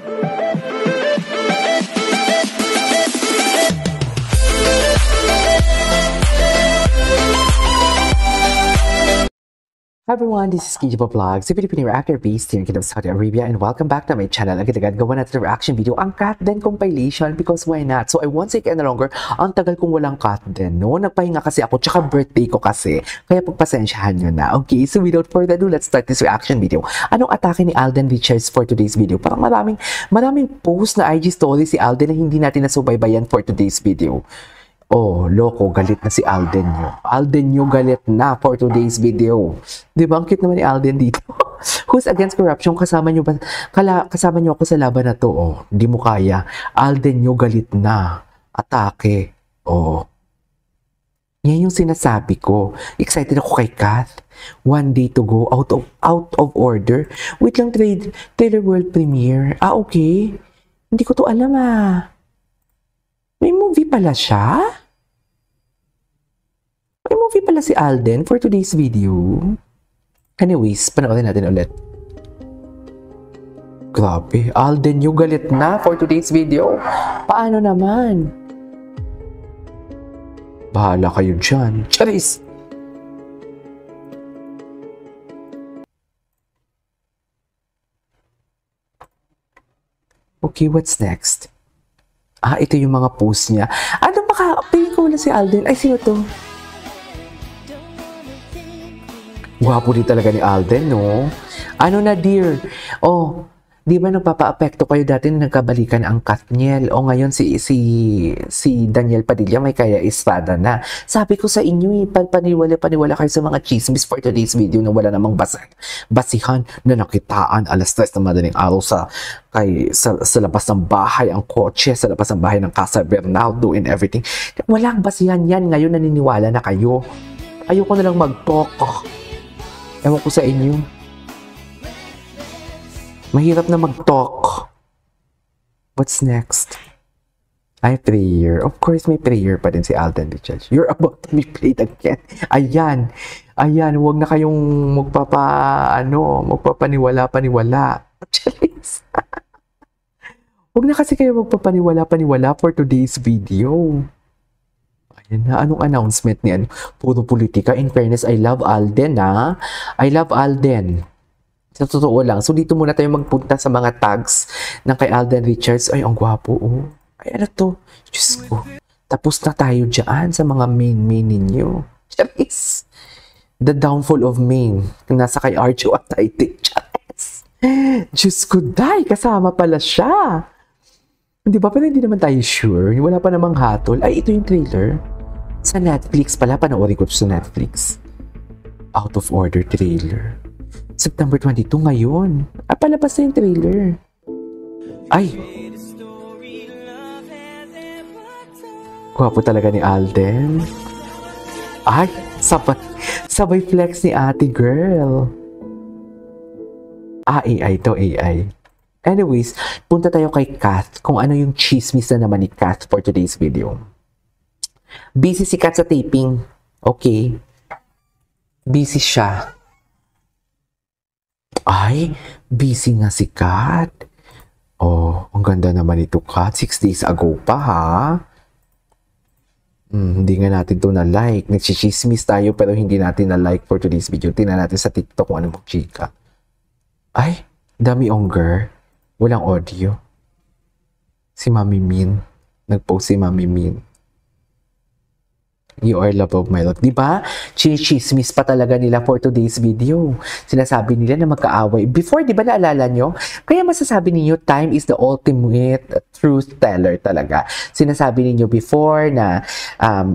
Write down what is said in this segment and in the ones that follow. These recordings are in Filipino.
Hi everyone, this is Kijiba Vlogs, a Filipino reactor based here in Kingdom of Saudi Arabia, and welcome back to my channel. Agad-agad gawa natin reaction video ang cat den compilation because why not? So I won't say no longer, ang tagal kong walang cat den, no? Nagpahinga kasi ako, tsaka birthday ko kasi, kaya pagpasensyahan nyo na. Okay, so without further ado, let's start this reaction video. Anong atake ni Alden Richards for today's video? Parang maraming post na IG story si Alden na hindi natin nasubaybayan for today's video. Oh, loko, galit na si Alden nyo. Alden nyo galit na for today's video. Di ba? Ang cute naman ni Alden dito. Who's against corruption? Kasama nyo ako sa laban na to. Oh, hindi mo kaya. Alden nyo galit na. Atake. Oh. Yan yung sinasabi ko. Excited ako kay Kath. One day to go. Out of order. Wait lang, trailer world premiere. Ah, okay. Hindi ko to alam May movie pala siya? May movie pala si Alden for today's video. Anyways, panoorin natin ulit. Grabe, Alden yung galit na for today's video. Paano naman? Bahala kayo dyan. Charis! Okay, what's next? Ah, ito yung mga post niya. Ano baka, piling ko na si Alden. Ay, sino to? Gwapo din talaga ni Alden, no? Ano na, dear? Oh, di ba nagpapa-apekto kayo dati na nagkabalikan ang Kathniel? O ngayon si Daniel Padilla may kaya Estrada na. Sabi ko sa inyo, paniwala kayo sa mga chismis for today's video na wala namang basihan na nakitaan alas 3 na madaling araw sa labas ng bahay, ang kotse, sa labas ng bahay ng Casa Bernardo and everything. Walang basihan yan. Ngayon naniniwala na kayo. Ayoko na lang mag-talk. Ewan ko sa inyo. Mahirap na mag-talk. What's next? Ay, prayer. Of course, may prayer pa din si Alden Richards. You're about to be played again. Ayan. Ayan, huwag na kayong magpapaniwala. Charis. Huwag na kasi kayo magpapaniwala for today's video. Ayan na, anong announcement ni ano? Puro politika. In fairness, I love Alden, I love Alden. Sa totoo lang. So, dito muna tayo magpunta sa mga tags ng kay Alden Richards. Ay, ang gwapo, oh. Ay, ano to? Diyos ko. Tapos na tayo dyan sa mga main ninyo. Charis. The downfall of main. Nasa kay Arjo at Taiti. Charis. Diyos ko, kasama pala siya. Di ba? Pero hindi naman tayo sure. Wala pa namang hatol. Ay, ito yung trailer. Sa Netflix pala. Panoorin ko sa Netflix. Out of order trailer. September 22 ngayon. Palabas na yung trailer. Ay! Gwapo talaga ni Alden. Ay! Sabay flex ni ate girl. AI to, AI. Anyways, punta tayo kay Kath kung ano yung chismis na naman ni Kath for today's video. Busy si Kath sa taping. Okay. Busy siya. Ay, busy nga si Kat. Oh, ang ganda naman ito, Kat. 6 days ago pa, hindi nga natin to na-like. Nagsishismis tayo pero hindi natin na-like for today's video. Tingnan natin sa TikTok kung ano mong chika. Ay, dami onger. Walang audio. Si Mami Min. Nag-post si Mami Min. You are love of my life. Diba? Chinichismis pa talaga nila for today's video. Sinasabi nila na magkaaway. Before, diba naalala nyo? Kaya masasabi ninyo, time is the ultimate truth teller talaga. Sinasabi ninyo before na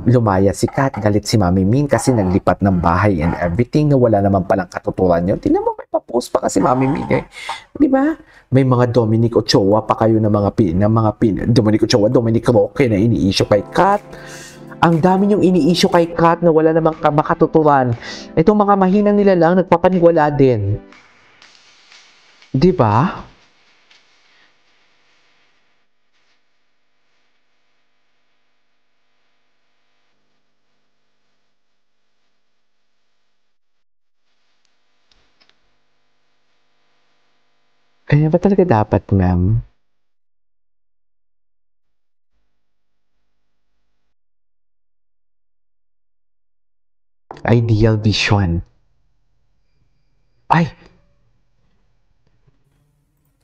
lumaya si Kat, galit si Mami Min kasi naglipat ng bahay and everything na wala naman palang katuturan nyo. Tingnan mo, may pa-post pa kasi Mami Min Diba? May mga Dominic Ochoa pa kayo na Dominic Ochoa, Dominic Roque na ini-issue kay Kat. Ang dami niyong ini-issue kay Kat na wala namang makatuturan. Itong mga mahinang nila lang, nagpapaniwala din. Diba? Kaya ba talaga dapat, ma'am? Ideal Vision. Ay!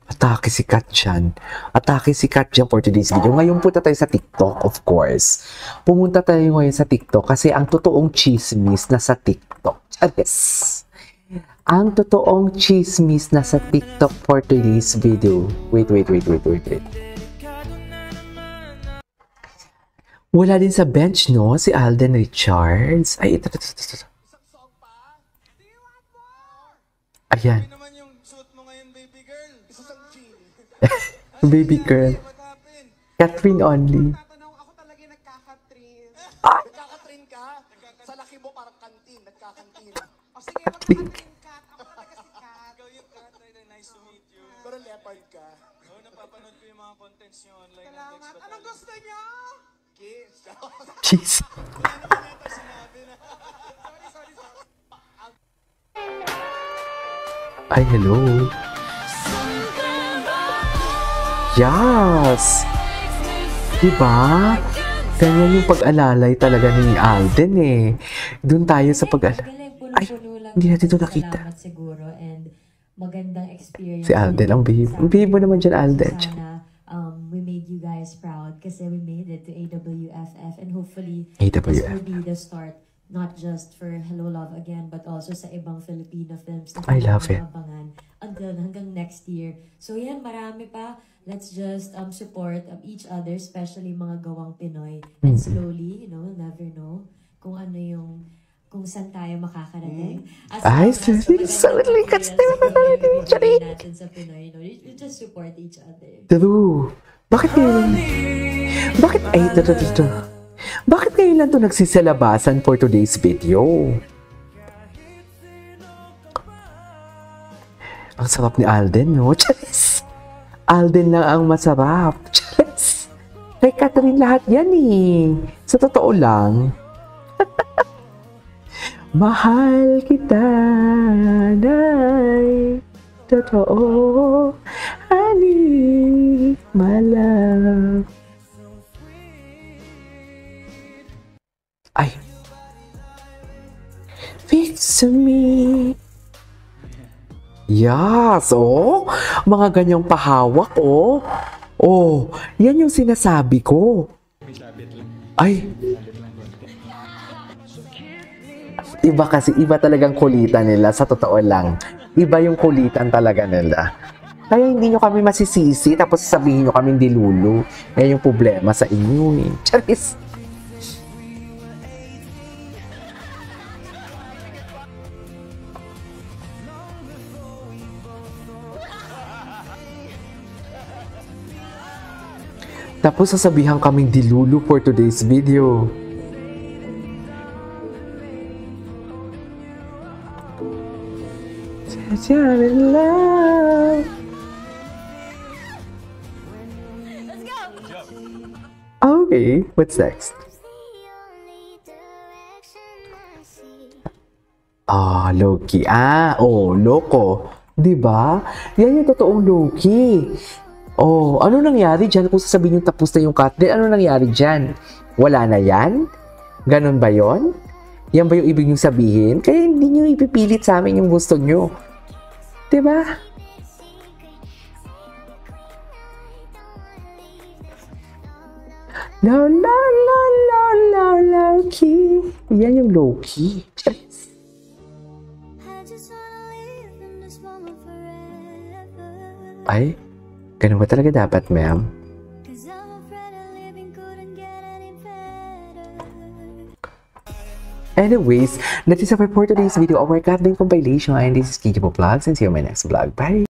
Atake si Kat dyan. Atake si Kat dyan for today's video. Ngayon punta tayo sa TikTok, of course. Pumunta tayo ngayon sa TikTok kasi ang totoong chismis na sa TikTok. Yes. Ang totoong chismis na sa TikTok for today's video. Wait. Wala din sa bench, no? Si Alden Richards. Ay, ito. Ayan. Baby girl. Catherine only. Ako talaga nagkakatrin. Ah! Nagkakatrin ka? Sa laki mo parang kantin, nagkakantin. O sige, Katrin. magkakatrin ka. Ako talaga si Kat. Ikaw yung Kat, nice to meet you. Pero leopard ka. Oo, napapanood ko yung mga contents nyo online. Salamat. Anong gusto niyo? Kiss. Jeez. Sorry. Ay, hello. Yes! Diba? Ganyan yung pag-alalay talaga ni Alden eh. Doon tayo sa pag-alalay. Ay, hindi natin ito nakita. Salamat siguro and magandang experience. Si Alden, ang babe. Ang babe mo naman dyan, Alden. Sana we made you guys proud kasi we made it to AWFF and hopefully AWFF. this will be the start not just for Hello Love Again but also sa ibang Filipino films na I love it. abangan until hanggang next year. So yan, marami pa. Let's just support each other, especially mga gawang Pinoy. And slowly, never know kung ano yung kung saan tayo makakarating. As Ay, long as so magandang likas na experience ibibigay natin sa Pinoy, we just support each other. True. Bakit ngayon? Bakit? Ay, ito. Bakit ngayon lang ito nagsisalabasan for today's video? Ang sarap ni Alden, no? Charis! Alden lang ang masarap. Charis! Kay Catherine lahat yan eh. Sa totoo lang. Mahal kita, nay. Totoo, honey, my love. Ay. Fix me. Yes, oh. Mga ganyang pahawak, oh. Oh, yan yung sinasabi ko. Ay. Iba kasi, iba talagang kulitan nila, sa totoo lang. Iba yung kulitan talaga nila. Kaya hindi nyo kami masisisi, tapos sasabihin nyo kami dilulu. Yan yung problema sa inyo, eh. Charis. Tapos sasabihan kaming dilulu for today's video. You're in love. Let's go! Okay, what's next? Ah, Loki. Loko. 'Di ba? Yan yung totoong Loki. Oh, ano nangyari dyan? Kung sasabihin yung tapos na yung Catherine, ano nangyari dyan? Wala na yan? Ganon ba yon? Yan ba yung ibig nyo sabihin? Kaya hindi nyo ipipilit sa amin yung gusto nyo. Diba? Low-key. Yan yung low-key. Ay, ganun ba talaga dapat, ma'am? Anyways, that is our for today's video of our Catherine compilation. And this is Kiki Vlogs, and see you in my next vlog. Bye!